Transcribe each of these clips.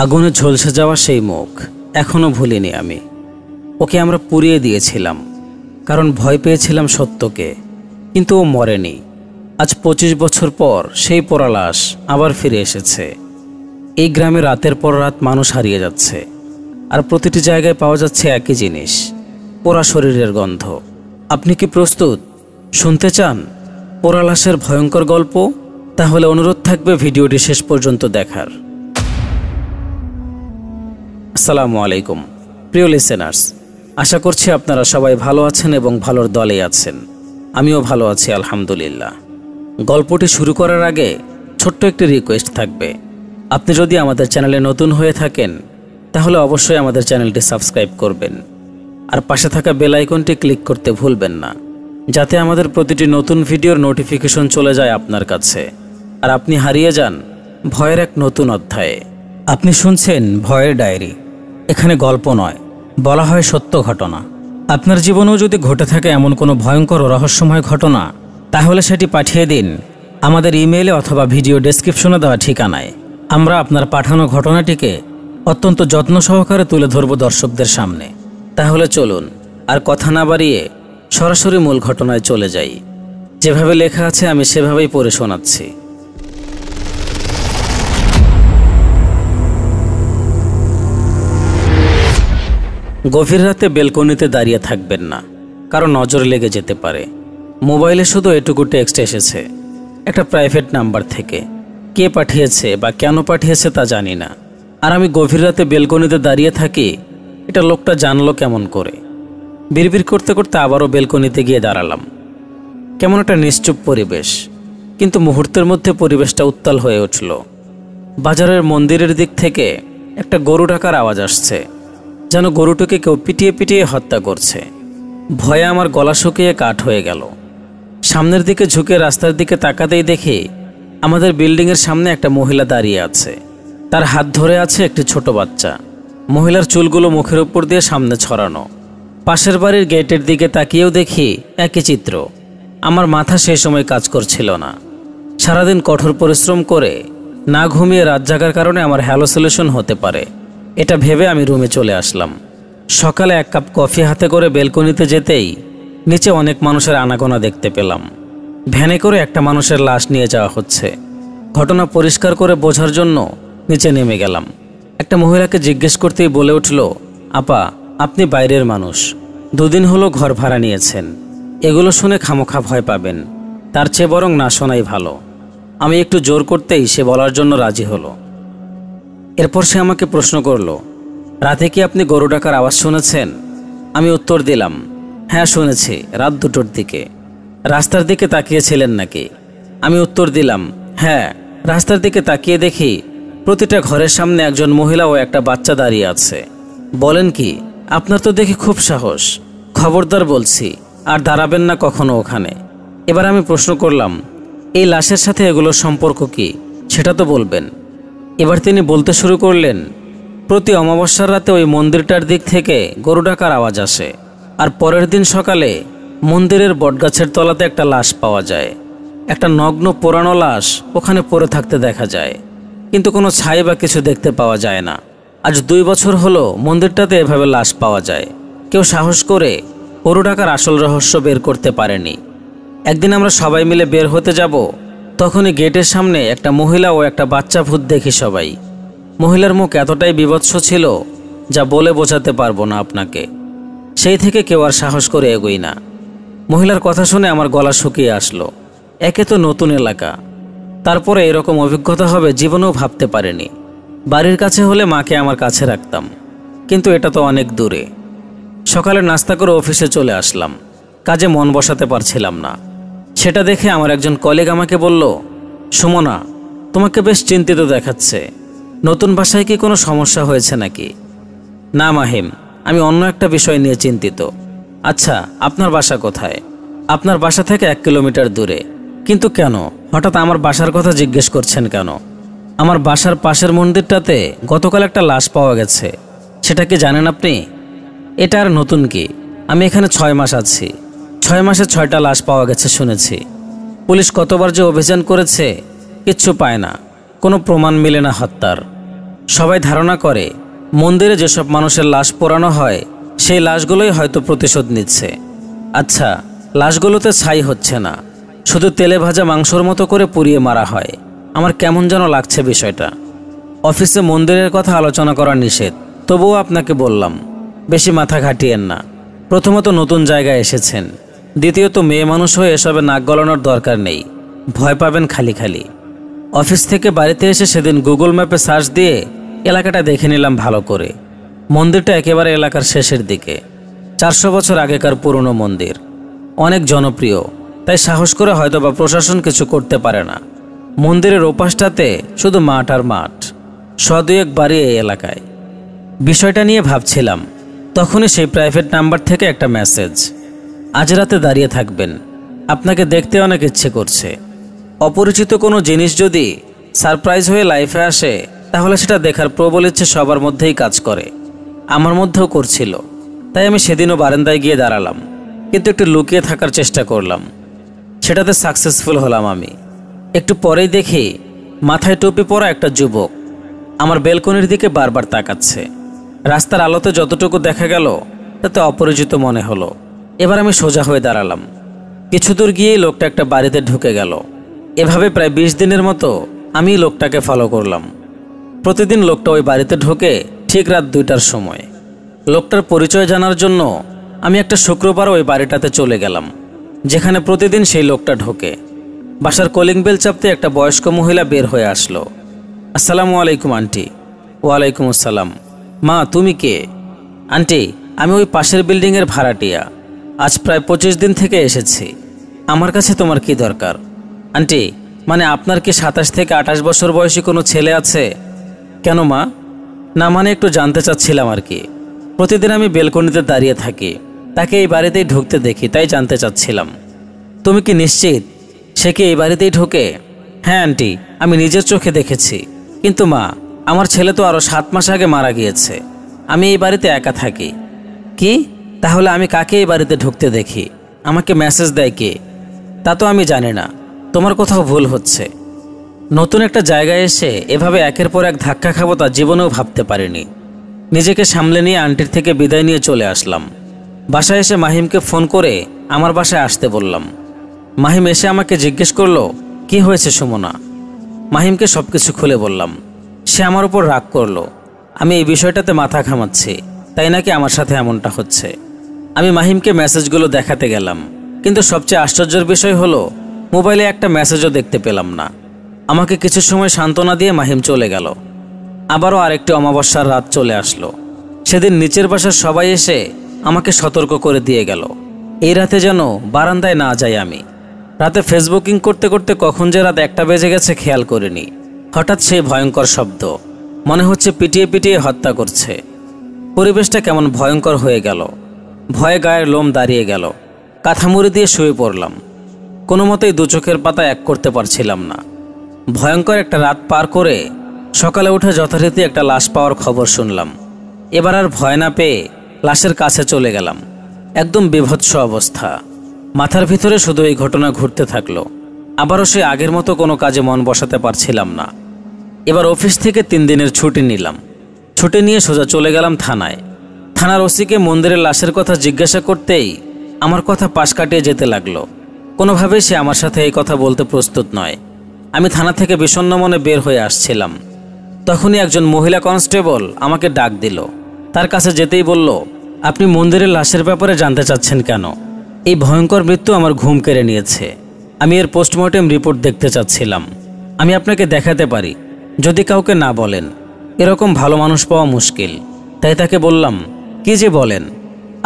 আগুনে ঝলসে যাওয়া সেই মুখ এখনো ভুলিনি আমি। ওকে আমরা পুড়িয়ে দিয়েছিলাম, কারণ ভয় পেয়েছিলাম সত্যকে। কিন্তু ও মরেনি। আজ 25 বছর পর সেই পোড়া লাশ আবার ফিরে এসেছে। এই গ্রামে রাতের পর রাত মানুষ হারিয়ে যাচ্ছে, আর প্রতিটি জায়গায় পাওয়া যাচ্ছে একই জিনিস, পোড়া শরীরের গন্ধ। আপনি কি প্রস্তুত শুনতে চান পোড়া লাশের ভয়ঙ্কর গল্প? তাহলে অনুরোধ থাকবে ভিডিওটি শেষ পর্যন্ত দেখার। আসসালামু আলাইকুম প্রিয় লিসেনার্স, আশা করছি আপনারা সবাই ভালো আছেন এবং ভালোর দলে আছেন। আমিও ভালো আছি আলহামদুলিল্লাহ। গল্পটি শুরু করার আগে ছোট্ট একটি রিকোয়েস্ট থাকবে। আপনি যদি আমাদের চ্যানেলে নতুন হয়ে থাকেন তাহলে অবশ্যই আমাদের চ্যানেলটি সাবস্ক্রাইব করবেন, আর পাশে থাকা বেল আইকনটি ক্লিক করতে ভুলবেন না, যাতে আমাদের প্রতিটি নতুন ভিডিওর নোটিফিকেশন চলে যায় আপনার কাছে, আর আপনি হারিয়ে যান ভয়ের এক নতুন অধ্যায়ে। আপনি শুনছেন ভয়ের ডায়েরি। এখানে গল্প নয়, বলা হয় সত্য ঘটনা। আপনার জীবনেও যদি ঘটে থাকে এমন কোনো ভয়ঙ্কর ও রহস্যময় ঘটনা, তাহলে সেটি পাঠিয়ে দিন আমাদের ইমেইলে অথবা ভিডিও ডেসক্রিপশনে দেওয়া ঠিকানায়। আমরা আপনার পাঠানো ঘটনাটিকে অত্যন্ত যত্ন সহকারে তুলে ধরব দর্শকদের সামনে। তাহলে চলুন আর কথা না বাড়িয়ে সরাসরি মূল ঘটনায় চলে যাই। যেভাবে লেখা আছে আমি সেভাবেই পড়ে শোনাচ্ছি। গভীর রাতে বেলকনিতে দাঁড়িয়ে থাকবেন না, কারণ নজর লেগে যেতে পারে। মোবাইলে শুধু এটুকু টেক্সট এসেছে একটা প্রাইভেট নাম্বার থেকে। কে পাঠিয়েছে বা কেন পাঠিয়েছে তা জানি না। আর আমি গভীর রাতে বেলকনিতে দাঁড়িয়ে থাকি, এটা লোকটা জানলো কেমন করে? বিড়বিড় করতে করতে আবারও বেলকনিতে গিয়ে দাঁড়ালাম। কেমন একটা নিশ্চুপ পরিবেশ, কিন্তু মুহূর্তের মধ্যে পরিবেশটা উত্তাল হয়ে উঠল। বাজারের মন্দিরের দিক থেকে একটা গরু ডাকার আওয়াজ আসছে, যেন গরুটিকে কেউ পিটিয়ে পিটিয়ে হত্যা করছে। ভয়ে আমার গলা শুকিয়ে কাঠ হয়ে গেল। সামনের দিকে ঝুঁকে রাস্তার দিকে তাকাতেই দেখি আমাদের বিল্ডিংয়ের সামনে একটা মহিলা দাঁড়িয়ে আছে। তার হাত ধরে আছে একটি ছোট বাচ্চা। মহিলার চুলগুলো মুখের উপর দিয়ে সামনে ছড়ানো। পাশের বাড়ির গেটের দিকে তাকিয়েও দেখি একই চিত্র। আমার মাথা সেই সময় কাজ করছিল না। সারাদিন কঠোর পরিশ্রম করে না ঘুমিয়ে রাত জাগার কারণে আমার হ্যালোসিলেশন হতে পারে, এটা ভেবে আমি রুমে চলে আসলাম। সকালে এক কাপ কফি হাতে করে বেলকনিতে যেতেই নিচে অনেক মানুষের আনাগোনা দেখতে পেলাম। ভ্যানে করে একটা মানুষের লাশ নিয়ে যাওয়া হচ্ছে। ঘটনা পরিষ্কার করে বোঝার জন্য নিচে নেমে গেলাম। একটা মহিলাকে জিজ্ঞেস করতেই বলে উঠল, আপা, আপনি বাইরের মানুষ, 2 দিন হলো ঘর ভাড়া নিয়েছেন। এগুলো শুনে খামোখা ভয় পাবেন, তার চেয়ে বরং না শোনাই ভালো। আমি একটু জোর করতেই সে বলার জন্য রাজি হলো। এরপর সে আমাকে প্রশ্ন করল, রাতে কি আপনি গরু ডাকার আওয়াজ শুনেছেন? আমি উত্তর দিলাম, হ্যাঁ শুনেছি, রাত 2টোর দিকে। রাস্তার দিকে তাকিয়েছিলেন নাকি? আমি উত্তর দিলাম, হ্যাঁ। রাস্তার দিকে তাকিয়ে দেখি প্রতিটা ঘরের সামনে একজন মহিলা ও একটা বাচ্চা দাঁড়িয়ে আছে। বলেন কি, আপনার তো দেখি খুব সাহস। খবরদার বলছি, আর দাঁড়াবেন না কখনো ওখানে। এবার আমি প্রশ্ন করলাম, এই লাশের সাথে এগুলোর সম্পর্ক কি, সেটা তো বলবেন। এবার তিনি বলতে শুরু করলেন, প্রতি অমাবস্যার রাতে ওই মন্দিরটার দিক থেকে গরু ডাকার আওয়াজ আসে, আর পরের দিন সকালে মন্দিরের বটগাছের তলাতে একটা লাশ পাওয়া যায়। একটা নগ্ন পোড়ানো লাশ ওখানে পড়ে থাকতে দেখা যায়, কিন্তু কোনো ছাই বা কিছু দেখতে পাওয়া যায় না। আজ 2 বছর হলো মন্দিরটাতে এভাবে লাশ পাওয়া যায়। কেউ সাহস করে গরু ডাকার আসল রহস্য বের করতে পারেনি। একদিন আমরা সবাই মিলে বের হতে যাব, তখনই গেটের সামনে একটা মহিলা ও একটা বাচ্চা ভূত দেখি সবাই। মহিলার মুখ এতটাই বীভৎস ছিল যা বলে বোঝাতে পারবো না আপনাকে। সেই থেকে কেউ আর সাহস করে এগোই না। মহিলার কথা শুনে আমার গলা শুকিয়ে আসলো। একে তো নতুন এলাকা, তারপরে এরকম অভিজ্ঞতা হবে জীবনেও ভাবতে পারিনি। বাড়ির কাছে হলে মাকে আমার কাছে রাখতাম, কিন্তু এটা তো অনেক দূরে। সকালে নাস্তা করে অফিসে চলে আসলাম। কাজে মন বসাতে পারছিলাম না। সেটা দেখে আমার একজন কলিগ আমাকে বলল, সুমনা, তোমাকে বেশ চিন্তিত দেখাচ্ছে। নতুন বাসায় কি কোনো সমস্যা হয়েছে নাকি? না মাহিম, আমি অন্য একটা বিষয় নিয়ে চিন্তিত। আচ্ছা, আপনার বাসা কোথায়? আপনার বাসা থেকে 1 কিলোমিটার দূরে। কিন্তু কেন হঠাৎ আমার বাসার কথা জিজ্ঞেস করছেন কেন? আমার বাসার পাশের মন্দিরটাতে গতকাল একটা লাশ পাওয়া গেছে, সেটা কি জানেন আপনি? এটা আর নতুন কি? আমি এখানে 6 মাস আছি। 6 মাসে 6টা লাশ পাওয়া গেছে শুনেছি। পুলিশ কতবার যে অভিযান করেছে, কিচ্ছু পায় না, কোনো প্রমাণ মিলে না হত্যার। সবাই ধারণা করে মন্দিরে যেসব মানুষের লাশ পোড়ানো হয় সেই লাশগুলোই হয়তো প্রতিশোধ নিচ্ছে। আচ্ছা, লাশগুলোতে ছাই হচ্ছে না, শুধু তেলে ভাজা মাংসর মতো করে পুড়িয়ে মারা হয়। আমার কেমন যেন লাগছে বিষয়টা। অফিসে মন্দিরের কথা আলোচনা করা নিষেধ, তবুও আপনাকে বললাম বেশি মাথা ঘাটিয়েন না। প্রথমত নতুন জায়গায় এসেছেন, দ্বিতীয়ত মেয়ে মানুষ হয়ে এসবে নাক গলানোর দরকার নেই, ভয় পাবেন খালি খালি। অফিস থেকে বাড়িতে এসে সেদিন গুগল ম্যাপে সার্চ দিয়ে এলাকাটা দেখে নিলাম ভালো করে। মন্দিরটা একেবারে এলাকার শেষের দিকে, 400 বছর আগেকার পুরনো মন্দির, অনেক জনপ্রিয়, তাই সাহস করে হয়তোবা প্রশাসন কিছু করতে পারে না। মন্দিরের ওপাশটাতে শুধু মাঠ আর মাঠ, 100-2 বাড়ি এই এলাকায়। বিষয়টা নিয়ে ভাবছিলাম, তখনই সেই প্রাইভেট নাম্বার থেকে একটা মেসেজ, আজ রাতে দাঁড়িয়ে থাকবেন, আপনাকে দেখতে অনেক ইচ্ছে করছে। অপরিচিত কোনো জিনিস যদি সারপ্রাইজ হয়ে লাইফে আসে তাহলে সেটা দেখার প্রবল ইচ্ছে সবার মধ্যেই কাজ করে, আমার মধ্যেও করছিল। তাই আমি সেদিনও বারান্দায় গিয়ে দাঁড়ালাম, কিন্তু একটু লুকিয়ে থাকার চেষ্টা করলাম। সেটাতে সাকসেসফুল হলাম আমি। একটু পরেই দেখি মাথায় টুপি পরা একটা যুবক আমার বেলকনির দিকে বারবার তাকাচ্ছে। রাস্তার আলোতে যতটুকু দেখা গেল তাতে অপরিচিত মনে হলো। এবার আমি সোজা হয়ে দাঁড়ালাম। কিছু দূর গিয়েই লোকটা একটা বাড়িতে ঢুকে গেল। এভাবে প্রায় 20 দিনের মতো আমি লোকটাকে ফলো করলাম। প্রতিদিন লোকটা ওই বাড়িতে ঢোকে ঠিক রাত 2টার সময়। লোকটার পরিচয় জানার জন্য আমি একটা শুক্রবার ওই বাড়িটাতে চলে গেলাম, যেখানে প্রতিদিন সেই লোকটা ঢোকে। বাসার কলিং বেল চাপতে একটা বয়স্ক মহিলা বের হয়ে আসলো। আসসালামু আলাইকুম আন্টি। ওয়ালাইকুম আসসালাম। মা, তুমি কে? আন্টি, আমি ওই পাশের বিল্ডিংয়ের ভাড়াটিয়া, আজ প্রায় 25 দিন থেকে এসেছি। আমার কাছে তোমার কি দরকার? আন্টি, মানে আপনার কি 27 থেকে 28 বছর বয়সী কোনো ছেলে আছে? কেন মা? না মানে একটু জানতে চাচ্ছিলাম আর কি। প্রতিদিন আমি বেলকনিতে দাঁড়িয়ে থাকি, তাকে এই বাড়িতেই ঢুকতে দেখি, তাই জানতে চাচ্ছিলাম। তুমি কি নিশ্চিত সে কি এই বাড়িতেই ঢোকে? হ্যাঁ আন্টি, আমি নিজের চোখে দেখেছি। কিন্তু মা, আমার ছেলে তো আরও 7 মাস আগে মারা গিয়েছে। আমি এই বাড়িতে একা থাকি। কি? তাহলে আমি কাকে এই বাড়িতে ঢুকতে দেখি? আমাকে মেসেজ দেয় কে? তা তো আমি জানি না। তোমার কোথাও ভুল হচ্ছে। নতুন একটা জায়গায় এসে এভাবে একের পর এক ধাক্কা খাবো তা জীবনেও ভাবতে পারিনি। নিজেকে সামলে নিয়ে আন্টির থেকে বিদায় নিয়ে চলে আসলাম। বাসায় এসে মাহিমকে ফোন করে আমার বাসায় আসতে বললাম। মাহিম এসে আমাকে জিজ্ঞেস করলো, কি হয়েছে সুমনা? মাহিমকে সব কিছু খুলে বললাম। সে আমার উপর রাগ করলো। আমি এই বিষয়টাতে মাথা ঘামাচ্ছি, তাই নাকি আমার সাথে এমনটা হচ্ছে। আমি মাহিমকে মেসেজগুলো দেখাতে গেলাম, কিন্তু সবচেয়ে আশ্চর্যের বিষয় হলো মোবাইলে একটা মেসেজও দেখতে পেলাম না। আমাকে কিছু সময় সান্ত্বনা দিয়ে মাহিম চলে গেল। আবারও আরেকটি অমাবস্যার রাত চলে আসলো। সেদিন নিচের বাসার সবাই এসে আমাকে সতর্ক করে দিয়ে গেল এই রাতে যেন বারান্দায় না যাই আমি। রাতে ফেসবুকিং করতে করতে কখন যে রাত 1টা বেজে গেছে খেয়াল করিনি। হঠাৎ সেই ভয়ঙ্কর শব্দ, মনে হচ্ছে পিটিয়ে পিটিয়ে হত্যা করছে। পরিবেশটা কেমন ভয়ঙ্কর হয়ে গেল। ভয়ে গায়ের লোম দাঁড়িয়ে গেল। কাঁথামুড়ি দিয়ে শুয়ে পড়লাম। কোনো মতেই 2 চোখের পাতা এক করতে পারছিলাম না। ভয়ঙ্কর একটা রাত পার করে সকালে উঠে যথারীতি একটা লাশ পাওয়ার খবর শুনলাম। এবার আর ভয় না পেয়ে লাশের কাছে চলে গেলাম। একদম বিভৎস অবস্থা। মাথার ভিতরে শুধু এই ঘটনা ঘুরতে থাকলো। আবারও সে আগের মতো কোনো কাজে মন বসাতে পারছিলাম না। এবার অফিস থেকে 3 দিনের ছুটি নিলাম। ছুটি নিয়ে সোজা চলে গেলাম থানায়। থানার ওসিকে মন্দিরের লাশের কথা জিজ্ঞাসা করতেই আমার কথা পাশ কাটিয়ে যেতে লাগলো। কোনোভাবেই সে আমার সাথে এই কথা বলতে প্রস্তুত নয়। আমি থানা থেকে বিষণ্ণ মনে বের হয়ে আসছিলাম। তখনই একজন মহিলা কনস্টেবল আমাকে ডাক দিল। তার কাছে যেতেই বলল, আপনি মন্দিরের লাশের ব্যাপারে জানতে চাচ্ছেন কেন? এই ভয়ঙ্কর মৃত্যু আমার ঘুম কেড়ে নিয়েছে। আমি এর পোস্টমর্টেম রিপোর্ট দেখতে চাচ্ছিলাম। আমি আপনাকে দেখাতে পারি, যদি কাউকে না বলেন। এরকম ভালো মানুষ পাওয়া মুশকিল। তাই তাকে বললাম, কি যে বলেন?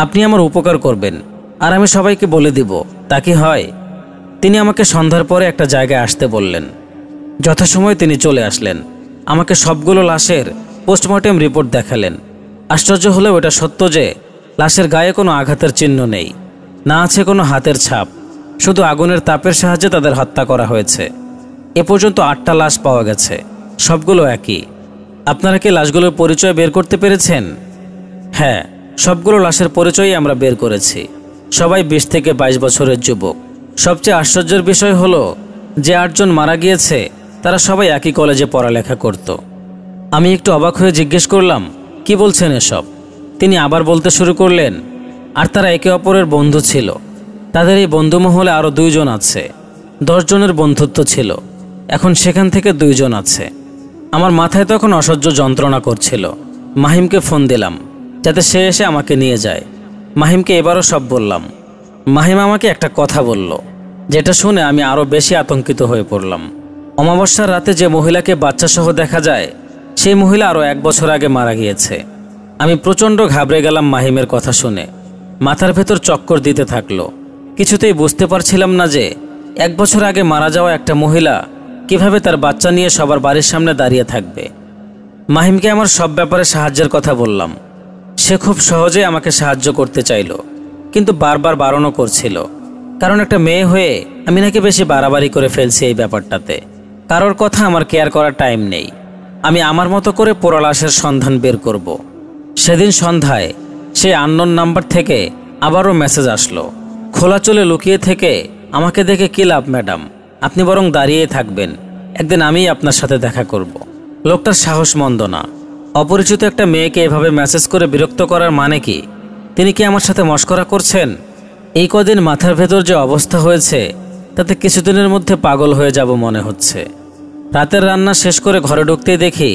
আপনি আমার উপকার করবেন আর আমি সবাইকে বলে দিব, তা কি হয়? তিনি আমাকে সন্ধ্যার পরে একটা জায়গায় আসতে বললেন। যথাসময়ে তিনি চলে আসলেন। আমাকে সবগুলো লাশের পোস্টমর্টেম রিপোর্ট দেখালেন। আশ্চর্য হলেও এটা সত্য যে লাশের গায়ে কোনো আঘাতের চিহ্ন নেই, না আছে কোনো হাতের ছাপ। শুধু আগুনের তাপের সাহায্যে তাদের হত্যা করা হয়েছে। এ পর্যন্ত 8টা লাশ পাওয়া গেছে, সবগুলো একই। আপনারা কি লাশগুলোর পরিচয় বের করতে পেরেছেন? হ্যাঁ, সবগুলো লাশের পরিচয়ই আমরা বের করেছি। সবাই 20 থেকে 22 বছরের যুবক। সবচেয়ে আশ্চর্যের বিষয় হলো যে 8 জন মারা গিয়েছে তারা সবাই একই কলেজে পড়ালেখা করত। আমি একটু অবাক হয়ে জিজ্ঞেস করলাম, কি বলছেন এসব? তিনি আবার বলতে শুরু করলেন, আর তারা একে অপরের বন্ধু ছিল। তাদের এই বন্ধু মহলে আরও 2 জন আছে। 10 জনের বন্ধুত্ব ছিল, এখন সেখান থেকে 2 জন আছে। আমার মাথায় তখন অসহ্য যন্ত্রণা করছিল। মাহিমকে ফোন দিলাম যাতে সে এসে আমাকে নিয়ে যায়। মাহিমকে এবারও সব বললাম। মাহিম আমাকে একটা কথা বলল, যেটা শুনে আমি আরও বেশি আতঙ্কিত হয়ে পড়লাম। অমাবস্যার রাতে যে মহিলাকে বাচ্চাসহ দেখা যায়, সেই মহিলা আরও 1 বছর আগে মারা গিয়েছে। আমি প্রচণ্ড ঘাবড়ে গেলাম মাহিমের কথা শুনে। মাথার ভেতর চক্কর দিতে থাকলো। কিছুতেই বুঝতে পারছিলাম না যে 1 বছর আগে মারা যাওয়া একটা মহিলা কিভাবে তার বাচ্চা নিয়ে সবার বাড়ির সামনে দাঁড়িয়ে থাকবে। মাহিমকে আমার সব ব্যাপারে সাহায্যের কথা বললাম। সে খুব সহজে আমাকে সাহায্য করতে চাইল, কিন্তু বারবার বারণও করছিল। কারণ একটা মেয়ে হয়ে আমি নাকি বেশি বাড়াবাড়ি করে ফেলছি এই ব্যাপারটাতে। কারোর কথা আমার কেয়ার করার টাইম নেই। আমি আমার মতো করে পোড়া লাশের সন্ধান বের করব। সেদিন সন্ধ্যায় সেই আননোন নাম্বার থেকে আবারও মেসেজ আসলো। খোলা চলে লুকিয়ে থেকে আমাকে দেখে কি লাভ ম্যাডাম, আপনি বরং দাঁড়িয়েই থাকবেন, একদিন আমিই আপনার সাথে দেখা করব। লোকটার সাহস মন্দ না। অপরিচিত একটা মেয়েকে এভাবে মেসেজ করে বিরক্ত করার মানে কি? তিনি কি আমার সাথে মশকরা করছেন? এই কদিন মাথার ভেতর যে অবস্থা হয়েছে, তাতে কিছুদিনের মধ্যে পাগল হয়ে যাব মনে হচ্ছে। রাতের রান্না শেষ করে ঘরে ঢুকতেই দেখি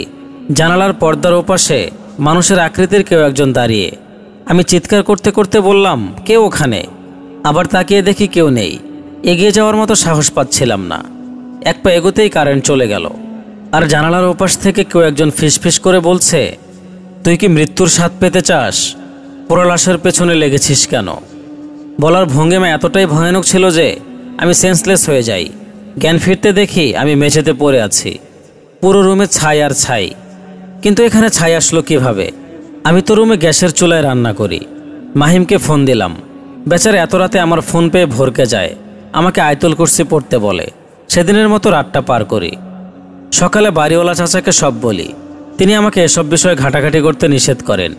জানালার পর্দার ওপাশে মানুষের আকৃতির কেউ একজন দাঁড়িয়ে। আমি চিৎকার করতে করতে বললাম, কে ওখানে? আবার তাকিয়ে দেখি কেউ নেই। এগিয়ে যাওয়ার মতো সাহস পাচ্ছিলাম না। 1 পা এগোতেই কারেন্ট চলে গেল। আর জানালার ওপাশ থেকে কেউ একজন ফিসফিস করে বলছে, তুই কি মৃত্যুর স্বাদ পেতে চাস? পোড়া লাশের পেছনে লেগেছিস কেন? বলার ভঙ্গিমা এতটাই ভয়ানক ছিল যে আমি সেন্সলেস হয়ে যাই। জ্ঞান ফিরতে দেখি আমি মেঝেতে পড়ে আছি। পুরো রুমে ছাই আর ছাই। কিন্তু এখানে ছাই আসলো কিভাবে? আমি তো রুমে গ্যাসের চুলায় রান্না করি। মাহিমকে ফোন দিলাম। বেচারা এত রাতে আমার ফোন পেয়ে ভরকে যায়। আমাকে আয়তুল কুরসি পড়তে বলে। সেদিনের মতো রাতটা পার করি। সকালে বাড়িওয়ালা চাচাকে সব বলি। তিনি আমাকে এসব বিষয়ে ঘাটাঘাটি করতে নিষেধ করেন